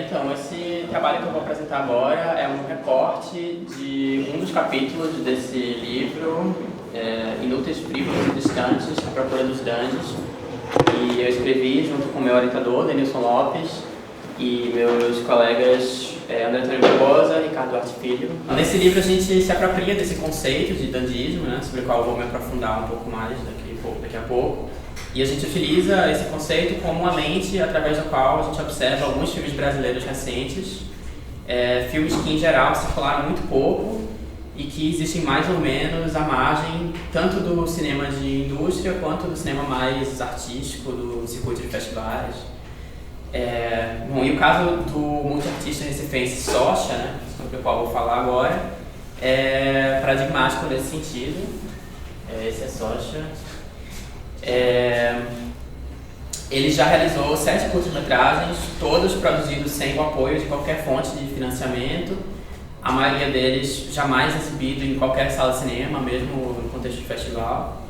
Então, esse trabalho que eu vou apresentar agora é um recorte de um dos capítulos desse livro, Inúteis, Frívolos e Distantes, A Procura dos Dandes, e eu escrevi junto com meu orientador, Denilson Lopes, e meus colegas André Antônio Barbosa e Ricardo Duarte Filho. Nesse livro a gente se apropria desse conceito de dandismo, né, sobre o qual eu vou me aprofundar um pouco mais daqui a pouco. E a gente utiliza esse conceito como uma lente através da qual a gente observa alguns filmes brasileiros recentes, filmes que em geral circularam muito pouco e que existem mais ou menos à margem tanto do cinema de indústria quanto do cinema mais artístico, do circuito de festivais. Bom, e o caso do multiartista recifense Socha, né, sobre o qual eu vou falar agora, é paradigmático nesse sentido. Esse é Socha. Ele já realizou 7 curtas-metragens, todos produzidos sem o apoio de qualquer fonte de financiamento, a maioria deles jamais exibido em qualquer sala de cinema, mesmo no contexto de festival.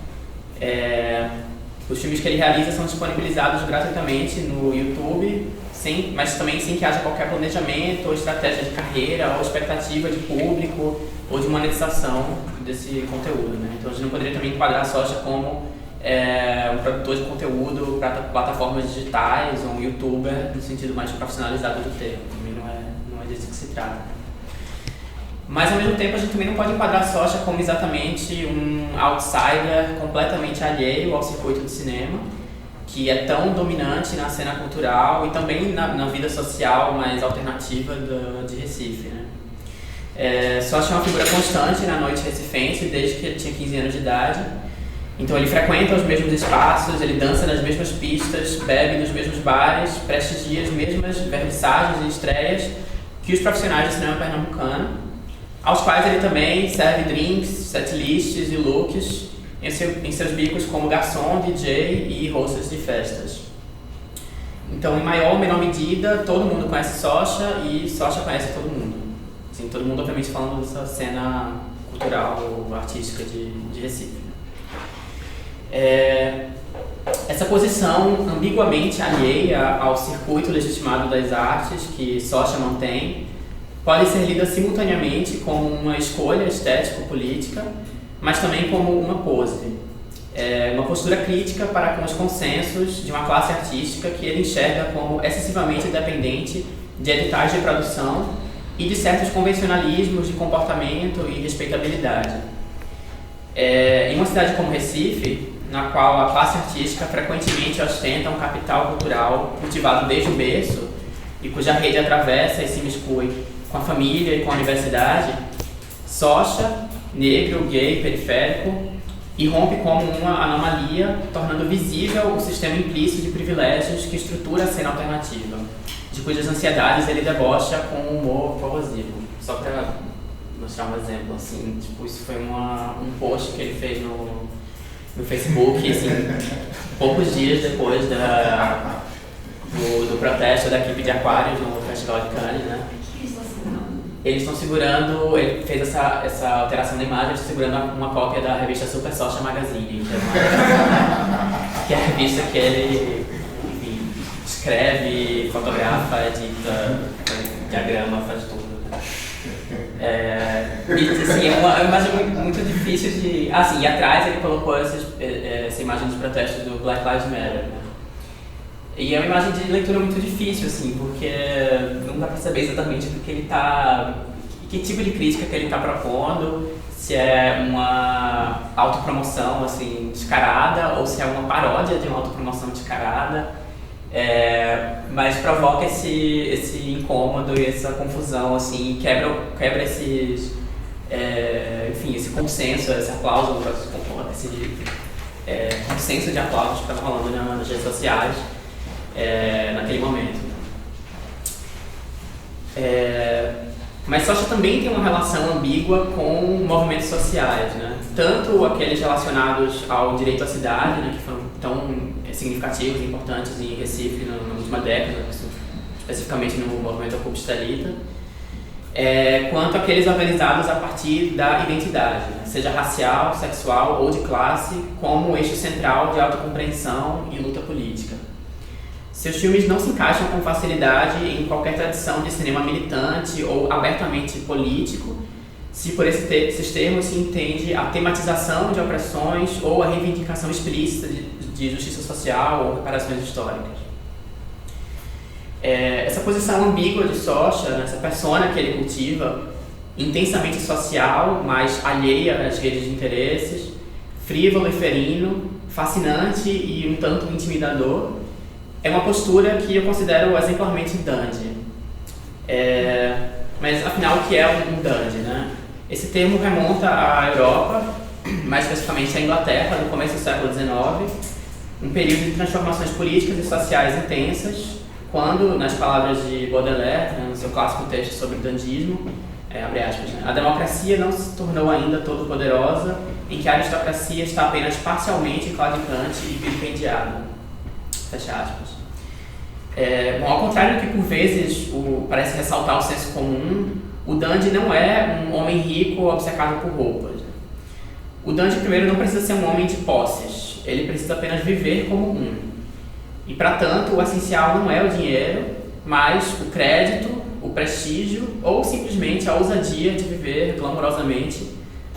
Os filmes que ele realiza são disponibilizados gratuitamente no YouTube, mas também sem que haja qualquer planejamento ou estratégia de carreira ou expectativa de público ou de monetização desse conteúdo, né? Então a gente não poderia também enquadrar a Socha como um produtor de conteúdo para plataformas digitais ou um youtuber no sentido mais profissionalizado do termo. Também não é disso que se trata. Mas ao mesmo tempo a gente também não pode enquadrar a Socha como exatamente um outsider completamente alheio ao circuito de cinema, que é tão dominante na cena cultural e também na vida social mais alternativa de Recife, né? Socha é uma figura constante na noite recifense desde que ele tinha 15 anos de idade. Então ele frequenta os mesmos espaços, ele dança nas mesmas pistas, bebe nos mesmos bares, prestigia as mesmas vernissagens e estreias que os profissionais de cinema pernambucano, aos quais ele também serve drinks, setlists e looks em seus bicos como garçom, DJ e hostess de festas. Então, em maior ou menor medida, todo mundo conhece Socha e Socha conhece todo mundo. Assim, todo mundo, obviamente, falando dessa cena cultural ou artística de Recife. Essa posição ambiguamente alheia ao circuito legitimado das artes que Socha mantém pode ser lida simultaneamente como uma escolha estético-política, mas também como uma pose. Uma postura crítica para com os consensos de uma classe artística que ele enxerga como excessivamente dependente de editais de produção e de certos convencionalismos de comportamento e respeitabilidade. Em uma cidade como Recife, na qual a classe artística frequentemente ostenta um capital cultural cultivado desde o berço e cuja rede atravessa e se miscui com a família e com a universidade, Socha, negro, gay, periférico, irrompe como uma anomalia, tornando visível o sistema implícito de privilégios que estrutura a cena alternativa, de cujas ansiedades ele debocha com um humor corrosivo. Só para mostrar um exemplo, assim, tipo, isso foi um post que ele fez no Facebook, assim, poucos dias depois do protesto da equipe de aquários no Festival de Cannes, né? Eles estão segurando, ele fez essa alteração da imagem, segurando uma cópia da revista Super Socha Magazine, que é a revista que ele, enfim, escreve, fotografa, edita, diagrama, faz tudo. Assim, é uma imagem muito difícil de... e atrás ele colocou essa imagem dos protestos do Black Lives Matter, né? E é uma imagem de leitura muito difícil, assim, porque não dá pra saber exatamente do que ele tá... que tipo de crítica que ele tá propondo, se é uma autopromoção, assim, descarada, ou se é uma paródia de uma autopromoção descarada. Mas provoca esse incômodo e essa confusão, assim, quebra esses... enfim, esse consenso, esse aplauso, esse consenso de aplausos que estava rolando nas redes sociais naquele momento. Mas Socha também tem uma relação ambígua com movimentos sociais, né? Tanto aqueles relacionados ao direito à cidade, né, que foram tão significativos e importantes em Recife na última década, especificamente no movimento occupista-lita, quanto aqueles organizados a partir da identidade, né, seja racial, sexual ou de classe, como eixo central de autocompreensão e luta política. Seus filmes não se encaixam com facilidade em qualquer tradição de cinema militante ou abertamente político, se por esses termos se entende a tematização de opressões ou a reivindicação explícita de justiça social ou reparações históricas. Essa posição ambígua de Socha, essa persona que ele cultiva, intensamente social, mas alheia às redes de interesses, frívolo e ferino, fascinante e um tanto intimidador, é uma postura que eu considero exemplarmente dandy. Mas afinal, o que é um dandy, né? Esse termo remonta à Europa, mais especificamente à Inglaterra, no começo do século XIX, um período de transformações políticas e sociais intensas, quando, nas palavras de Baudelaire, né, no seu clássico texto sobre o dandismo, abre aspas, né, a democracia não se tornou ainda todo poderosa, em que a aristocracia está apenas parcialmente claudicante e vilipendiada. Fecha aspas. Bom, ao contrário do que por vezes parece ressaltar o senso comum, o dandy não é um homem rico obcecado por roupas. O dandy, primeiro, não precisa ser um homem de posses, ele precisa apenas viver como um. E, para tanto, o essencial não é o dinheiro, mas o crédito, o prestígio ou simplesmente a ousadia de viver glamourosamente,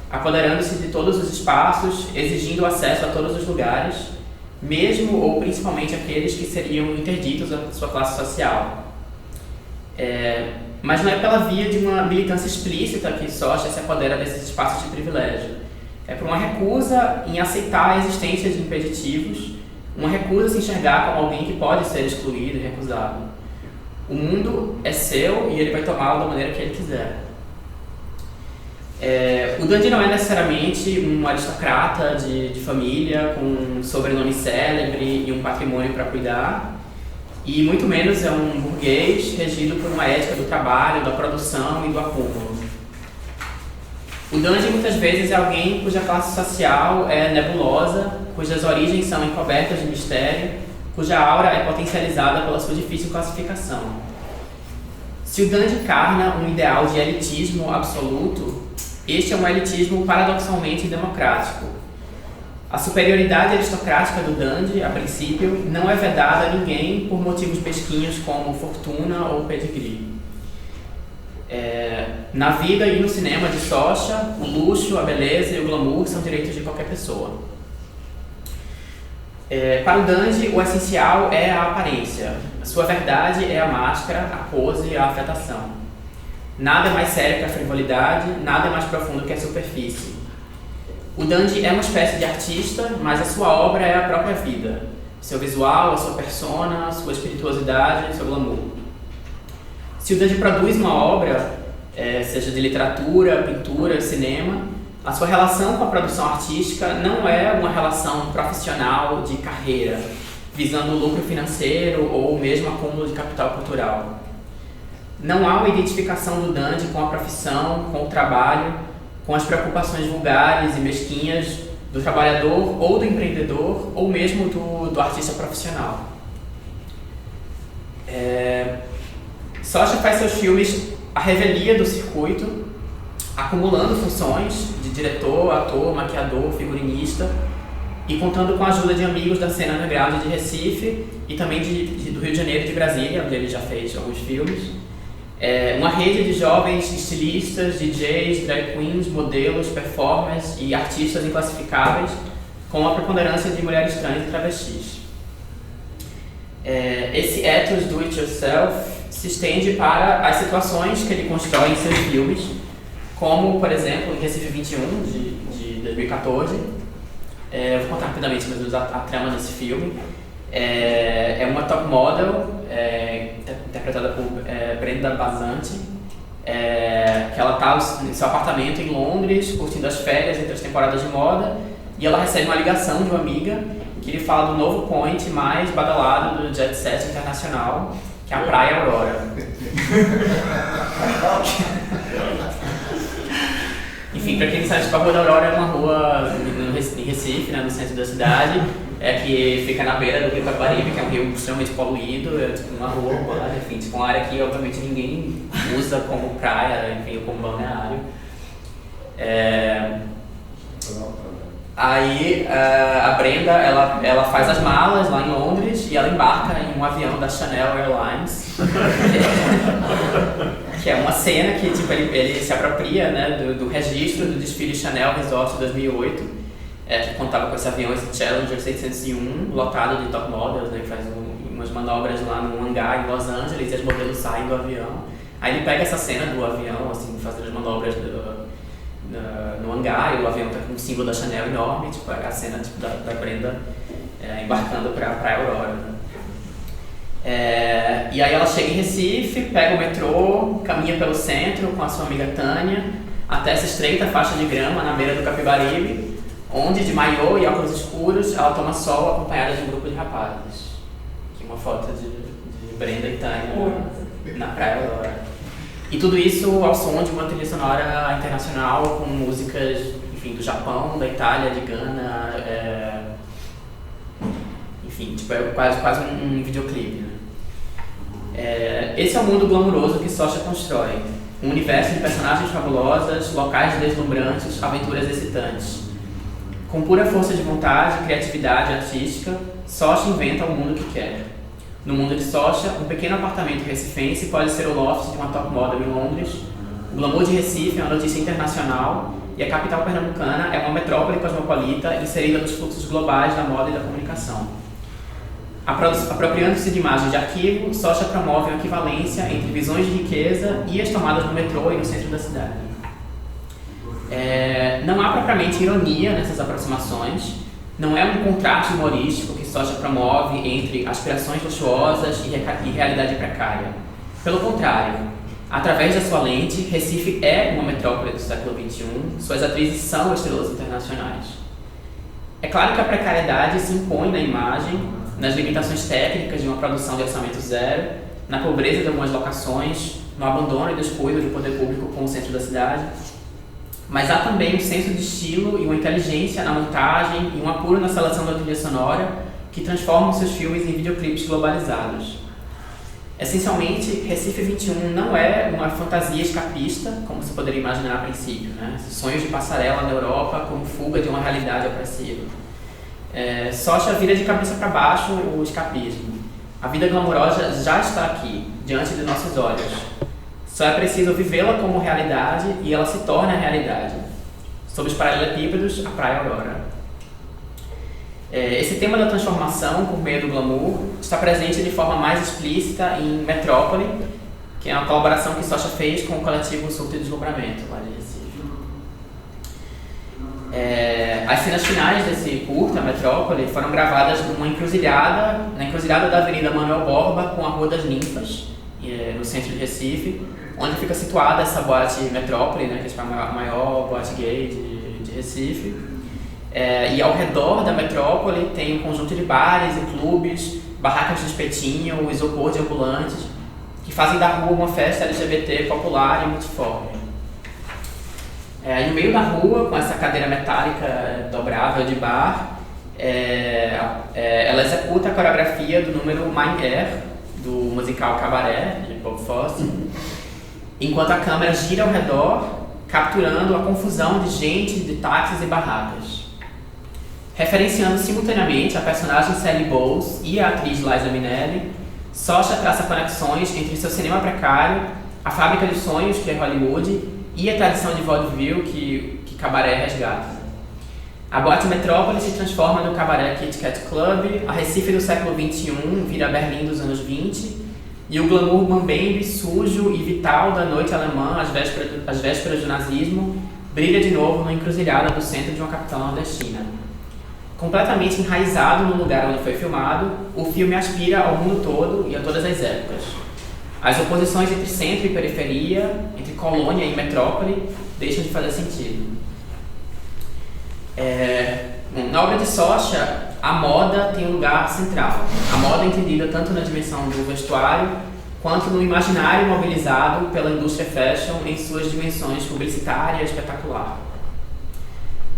apoderando-se de todos os espaços, exigindo acesso a todos os lugares, mesmo ou principalmente aqueles que seriam interditos à sua classe social. Mas não é pela via de uma militância explícita que Socha se apodera desses espaços de privilégio. É por uma recusa em aceitar a existência de impeditivos, uma recusa a se enxergar como alguém que pode ser excluído e recusado. O mundo é seu e ele vai tomá-lo da maneira que ele quiser. O dandy não é necessariamente um aristocrata de família com um sobrenome célebre e um patrimônio para cuidar, e muito menos é um burguês regido por uma ética do trabalho, da produção e do acúmulo. O dandy muitas vezes é alguém cuja classe social é nebulosa, cujas origens são encobertas de mistério, cuja aura é potencializada pela sua difícil classificação. Se o dandy encarna um ideal de elitismo absoluto, este é um elitismo paradoxalmente democrático. A superioridade aristocrática do dandy, a princípio, não é vedada a ninguém por motivos mesquinhos como fortuna ou pedigree. Na vida e no cinema de Socha, o luxo, a beleza e o glamour são direitos de qualquer pessoa. Para o dandy, o essencial é a aparência. A sua verdade é a máscara, a pose e a afetação. Nada é mais sério que a frivolidade, nada é mais profundo que a superfície. O dandy é uma espécie de artista, mas a sua obra é a própria vida. Seu visual, a sua persona, a sua espirituosidade, seu glamour. Se o dandy produz uma obra, seja de literatura, pintura, cinema, a sua relação com a produção artística não é uma relação profissional de carreira, visando lucro financeiro ou mesmo acúmulo de capital cultural. Não há uma identificação do dandy com a profissão, com o trabalho, com as preocupações vulgares e mesquinhas do trabalhador ou do empreendedor ou mesmo do artista profissional. Socha faz seus filmes à revelia do circuito, acumulando funções de diretor, ator, maquiador, figurinista e contando com a ajuda de amigos da cena underground de Recife e também do Rio de Janeiro e de Brasília, onde ele já fez alguns filmes. Uma rede de jovens estilistas, DJs, drag queens, modelos, performers e artistas inclassificáveis com a preponderância de mulheres trans e travestis. Esse ethos do it yourself se estende para as situações que ele constrói em seus filmes, como, por exemplo, em Recife 21, de 2014. Eu vou contar rapidamente mais ou menos a trama desse filme. É uma top model, interpretada por Brenda Basanti, que ela está em seu apartamento em Londres, curtindo as férias entre as temporadas de moda, e ela recebe uma ligação de uma amiga que lhe fala do novo point mais badalado do jet set internacional, que é a Praia Aurora. Enfim, para quem não sabe, a Rua da Aurora é uma rua em Recife, né, no centro da cidade, que fica na beira do Rio Capibaribe, que é um rio extremamente poluído, tipo uma rua, enfim, tipo uma área que obviamente ninguém usa como praia, enfim, como balneário. Aí a Brenda, ela faz as malas lá em Londres e ela embarca em um avião da Chanel Airlines, que é uma cena que tipo, ele se apropria, né, do registro do desfile Chanel Resort 2008, que contava com esse avião, esse Challenger 601, lotado de top models, né, que faz umas manobras lá no hangar em Los Angeles e as modelos saem do avião. Aí ele pega essa cena do avião, assim, fazendo as manobras no hangar, e o avião tá com um símbolo da Chanel enorme, tipo, a cena tipo, da Brenda embarcando pra Aurora, né? E aí ela chega em Recife, pega o metrô, caminha pelo centro com a sua amiga Tânia, até essa estreita faixa de grama na beira do Capibaribe, onde de maiô e óculos escuros ela toma sol acompanhada de um grupo de rapazes. Aqui uma foto de Brenda e Tânia na praia Aurora. E tudo isso ao som de uma trilha sonora internacional com músicas, enfim, do Japão, da Itália, de Gana, enfim, tipo, é quase um videoclipe, né? Esse é o mundo glamuroso que Socha constrói. Um universo de personagens fabulosas, locais deslumbrantes, aventuras excitantes. Com pura força de vontade, criatividade artística, Socha inventa o mundo que quer. No mundo de Socha, um pequeno apartamento recifense pode ser o loft de uma top model em Londres, o glamour de Recife é uma notícia internacional e a capital pernambucana é uma metrópole cosmopolita inserida nos fluxos globais da moda e da comunicação. Apropriando-se de imagens de arquivo, Socha promove uma equivalência entre visões de riqueza e as tomadas no metrô e no centro da cidade. Não há propriamente ironia nessas aproximações. Não é um contraste humorístico que Socha promove entre aspirações luxuosas e realidade precária. Pelo contrário, através da sua lente, Recife é uma metrópole do século XXI, suas atrizes são estrelas internacionais. É claro que a precariedade se impõe na imagem, nas limitações técnicas de uma produção de orçamento zero, na pobreza de algumas locações, no abandono e descuido do poder público com o centro da cidade. Mas há também um senso de estilo e uma inteligência na montagem e um apuro na seleção da trilha sonora que transformam seus filmes em videoclipes globalizados. Essencialmente, Recife 21 não é uma fantasia escapista, como se poderia imaginar a princípio, né? Sonhos de passarela na Europa como fuga de uma realidade opressiva. Socha vira de cabeça para baixo o escapismo. A vida glamourosa já está aqui, diante de nossos olhos. Só é preciso vivê-la como realidade e ela se torna a realidade. Sob os paralelepípedos, a Praia Aurora. Esse tema da transformação por meio do glamour está presente de forma mais explícita em Metrópole, que é uma colaboração que Socha fez com o coletivo Surto e Deslumbramento, lá de Recife. As cenas finais desse curta, Metrópole, foram gravadas na encruzilhada da Avenida Manuel Borba com a Rua das Ninfas, no centro de Recife, onde fica situada essa boate Metrópole, né, que é a maior boate gay de Recife. E ao redor da Metrópole tem um conjunto de bares e clubes, barracas de espetinho, isopor de ambulantes, que fazem da rua uma festa LGBT popular e multiforme. No meio da rua, com essa cadeira metálica dobrável de bar, ela executa a coreografia do número Mein Air, do musical Cabaré, de Bob Fosse, enquanto a câmera gira ao redor, capturando a confusão de gente, de táxis e barracas. Referenciando simultaneamente a personagem Sally Bowles e a atriz Liza Minnelli, Socha traça conexões entre seu cinema precário, a fábrica de sonhos, que é Hollywood, e a tradição de vaudeville que Cabaré resgata. A boate Metrópole se transforma no Cabaré Kit Kat Club, a Recife do século XXI vira Berlim dos anos 20, e o glamour mambembe, sujo e vital da noite alemã às vésperas do nazismo brilha de novo na encruzilhada do centro de uma capital nordestina. Completamente enraizado no lugar onde foi filmado, o filme aspira ao mundo todo e a todas as épocas. As oposições entre centro e periferia, entre colônia e metrópole, deixam de fazer sentido. Na obra de Socha, a moda tem um lugar central. A moda é entendida tanto na dimensão do vestuário, quanto no imaginário mobilizado pela indústria fashion em suas dimensões publicitária e espetacular.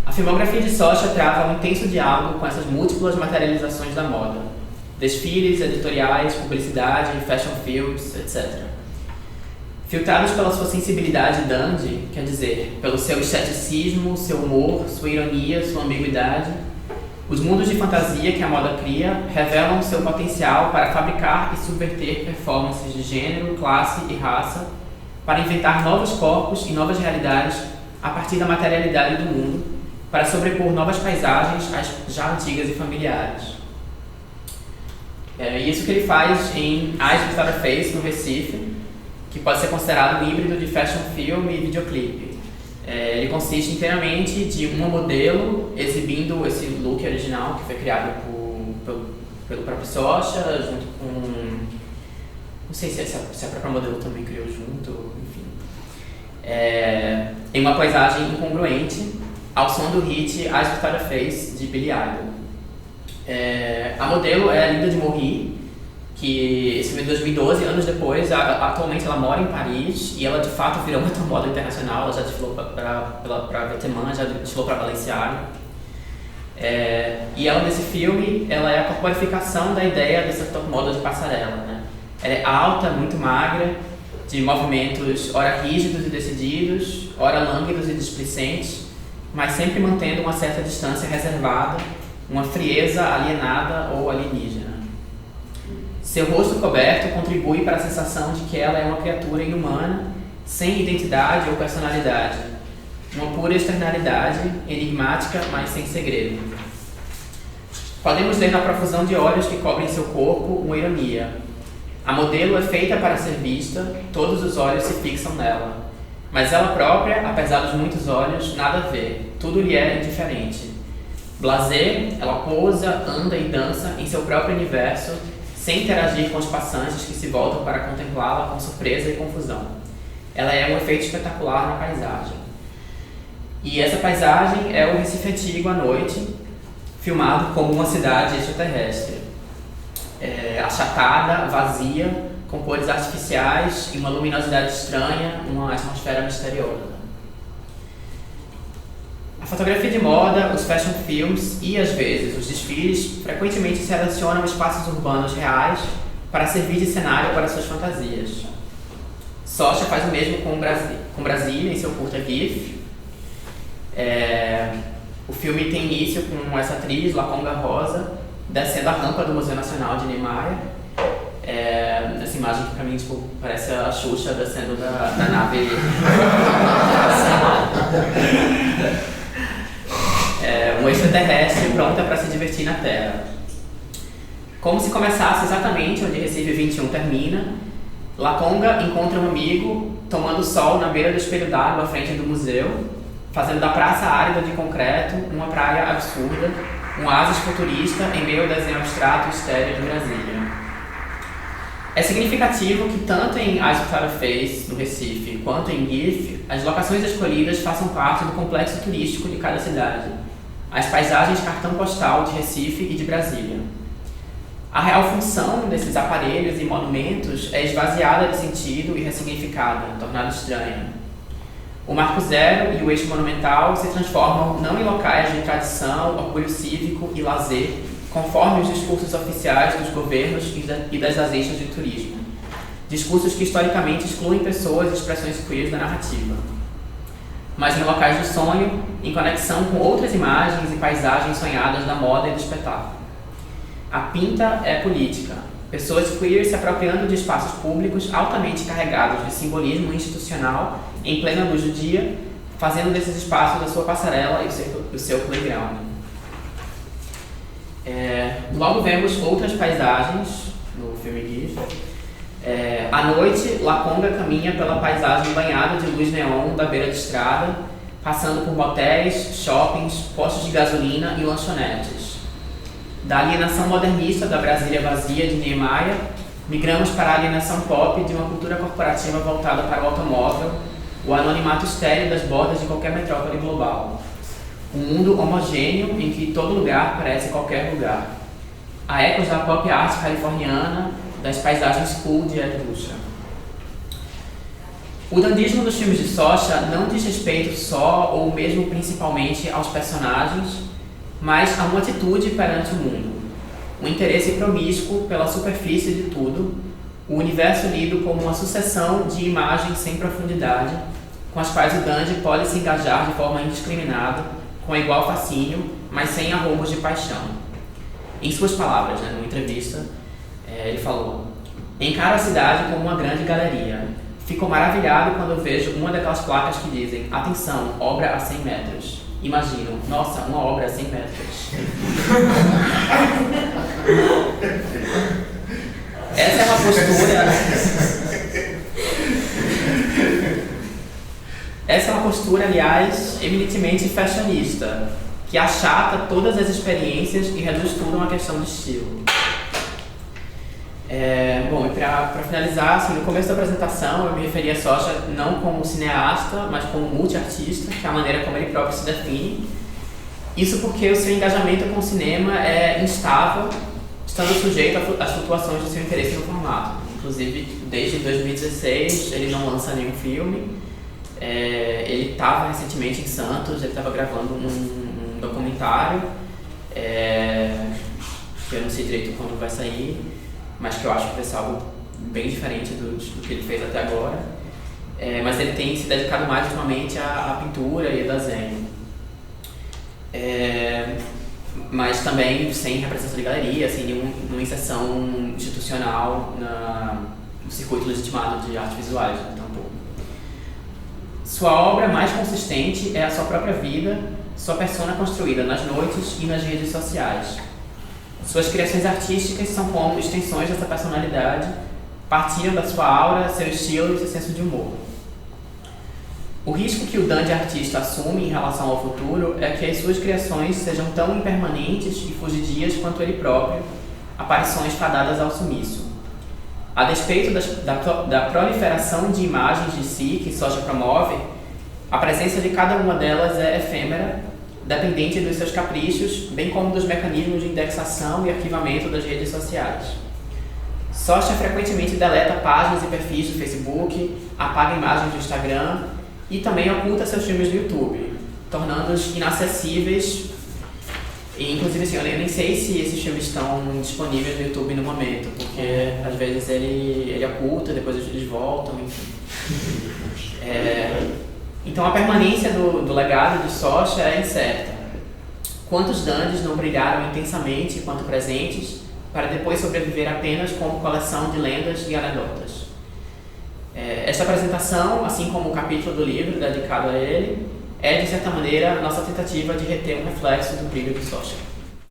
A filmografia de Socha trava um intenso diálogo com essas múltiplas materializações da moda. Desfiles, editoriais, publicidade, fashion films, etc. Filtrados pela sua sensibilidade dandy, quer dizer, pelo seu esteticismo, seu humor, sua ironia, sua ambiguidade, os mundos de fantasia que a moda cria revelam seu potencial para fabricar e subverter performances de gênero, classe e raça, para inventar novos corpos e novas realidades a partir da materialidade do mundo, para sobrepor novas paisagens às já antigas e familiares. Isso que ele faz em Eyes Without a Face, no Recife, que pode ser considerado um híbrido de fashion film e videoclipe. Ele consiste inteiramente de uma modelo exibindo esse look original que foi criado pelo próprio Socha, junto com... não sei se a própria modelo também criou junto, enfim. Em uma paisagem incongruente, ao som do hit Eyes Without a Face, de Billy Idol. A modelo é a Linda de Morri, que esse filme de 2012, anos depois, atualmente ela mora em Paris e ela de fato virou uma moda internacional. Ela já desfilou para Vetements, já desfilou para Balenciaga. E ela nesse filme, ela é a corporificação da ideia dessa top model de passarela, né? Ela é alta, muito magra, de movimentos ora rígidos e decididos, ora lânguidos e displicentes, mas sempre mantendo uma certa distância reservada, uma frieza alienada ou alienígena. Seu rosto coberto contribui para a sensação de que ela é uma criatura inumana, sem identidade ou personalidade, uma pura externalidade, enigmática, mas sem segredo. Podemos ler na profusão de olhos que cobrem seu corpo uma ironia. A modelo é feita para ser vista, todos os olhos se fixam nela. Mas ela própria, apesar dos muitos olhos, nada vê, tudo lhe é indiferente. Blasé, ela pousa, anda e dança em seu próprio universo, sem interagir com os passantes que se voltam para contemplá-la com surpresa e confusão. Ela é um efeito espetacular na paisagem. E essa paisagem é o Recife antigo à noite, filmado como uma cidade extraterrestre. Achatada, vazia, com cores artificiais e uma luminosidade estranha, uma atmosfera misteriosa. A fotografia de moda, os fashion films e, às vezes, os desfiles frequentemente selecionam espaços urbanos reais para servir de cenário para suas fantasias. Socha faz o mesmo com Brasília, em seu curta GIF. O filme tem início com essa atriz, Laconga Rosa, descendo a rampa do Museu Nacional de Niemeyer. Essa imagem que, pra mim, parece a Xuxa descendo da nave. Um extraterrestre pronta para se divertir na Terra. Como se começasse exatamente onde Recife 21 termina, Laconga encontra um amigo tomando sol na beira do espelho d'água à frente do museu, fazendo da praça árida de concreto uma praia absurda, um oásis futurista em meio ao desenho abstrato e estéril de Brasília. É significativo que tanto em Eyes Without a Face, no Recife, quanto em GIF, as locações escolhidas façam parte do complexo turístico de cada cidade, as paisagens cartão postal de Recife e de Brasília. A real função desses aparelhos e monumentos é esvaziada de sentido e ressignificada, tornada estranha. O Marco Zero e o Eixo Monumental se transformam não em locais de tradição, orgulho cívico e lazer, conforme os discursos oficiais dos governos e das agências de turismo. Discursos que historicamente excluem pessoas e expressões queers da narrativa. Mas em locais do sonho, em conexão com outras imagens e paisagens sonhadas da moda e do espetáculo. A pinta é política. Pessoas queer se apropriando de espaços públicos altamente carregados de simbolismo institucional em plena luz do dia, fazendo desses espaços a sua passarela e o seu playground. Logo vemos outras paisagens no filme GIF. À noite, Laconga caminha pela paisagem banhada de luz neon da beira de estrada, passando por motéis, shoppings, postos de gasolina e lanchonetes. Da alienação modernista da Brasília vazia de Niemeyer, migramos para a alienação pop de uma cultura corporativa voltada para o automóvel, o anonimato estéril das bordas de qualquer metrópole global. Um mundo homogêneo em que todo lugar parece qualquer lugar. Há ecos da pop art californiana, das paisagens cool de Ed Ruscha. O dandismo dos filmes de Socha não diz respeito só ou mesmo principalmente aos personagens, mas a uma atitude perante o mundo, um interesse promíscuo pela superfície de tudo, o universo lido como uma sucessão de imagens sem profundidade, com as quais o Dandy pode se engajar de forma indiscriminada, com igual fascínio, mas sem arroubos de paixão. Em suas palavras, numa entrevista, ele falou: "Encaro a cidade como uma grande galeria. Fico maravilhado quando vejo uma daquelas placas que dizem: atenção, obra a 100 metros. Imagino, nossa, uma obra a 100 metros." Essa é uma postura, aliás, eminentemente fashionista, que achata todas as experiências e reduz tudo a uma questão de estilo. Bom, e para finalizar, assim, no começo da apresentação eu me referi a Socha não como cineasta, mas como multiartista, que é a maneira como ele próprio se define. Isso porque o seu engajamento com o cinema é instável, estando sujeito às flutuações do seu interesse no formato. Inclusive, desde 2016 ele não lança nenhum filme. Ele estava recentemente em Santos, ele estava gravando um documentário, que eu não sei direito quando vai sair, mas que eu acho que vai ser algo bem diferente do que ele fez até agora. Mas ele tem se dedicado mais ultimamente à pintura e ao desenho. Mas também sem representação de galeria, sem nenhuma inserção institucional no circuito legitimado de artes visuais, tampouco. Sua obra mais consistente é a sua própria vida, sua persona construída nas noites e nas redes sociais. Suas criações artísticas são como extensões dessa personalidade, partiram da sua aura, seu estilo e seu senso de humor. O risco que o Dandy artista assume em relação ao futuro é que as suas criações sejam tão impermanentes e fugidias quanto ele próprio, aparições fadadas ao sumiço. A despeito da proliferação de imagens de si que Socha promove, a presença de cada uma delas é efêmera, dependente dos seus caprichos, bem como dos mecanismos de indexação e arquivamento das redes sociais. Socha frequentemente deleta páginas e perfis do Facebook, apaga imagens do Instagram e também oculta seus filmes do YouTube, tornando-os inacessíveis. E, inclusive, assim, eu nem sei se esses filmes estão disponíveis no YouTube no momento, porque às vezes ele oculta, depois eles voltam, enfim. Então a permanência do legado de Socha é incerta. Quantos Dandys não brilharam intensamente enquanto presentes, para depois sobreviver apenas como coleção de lendas e anedotas? Esta apresentação, assim como o capítulo do livro dedicado a ele, é, de certa maneira, nossa tentativa de reter um reflexo do brilho de Socha.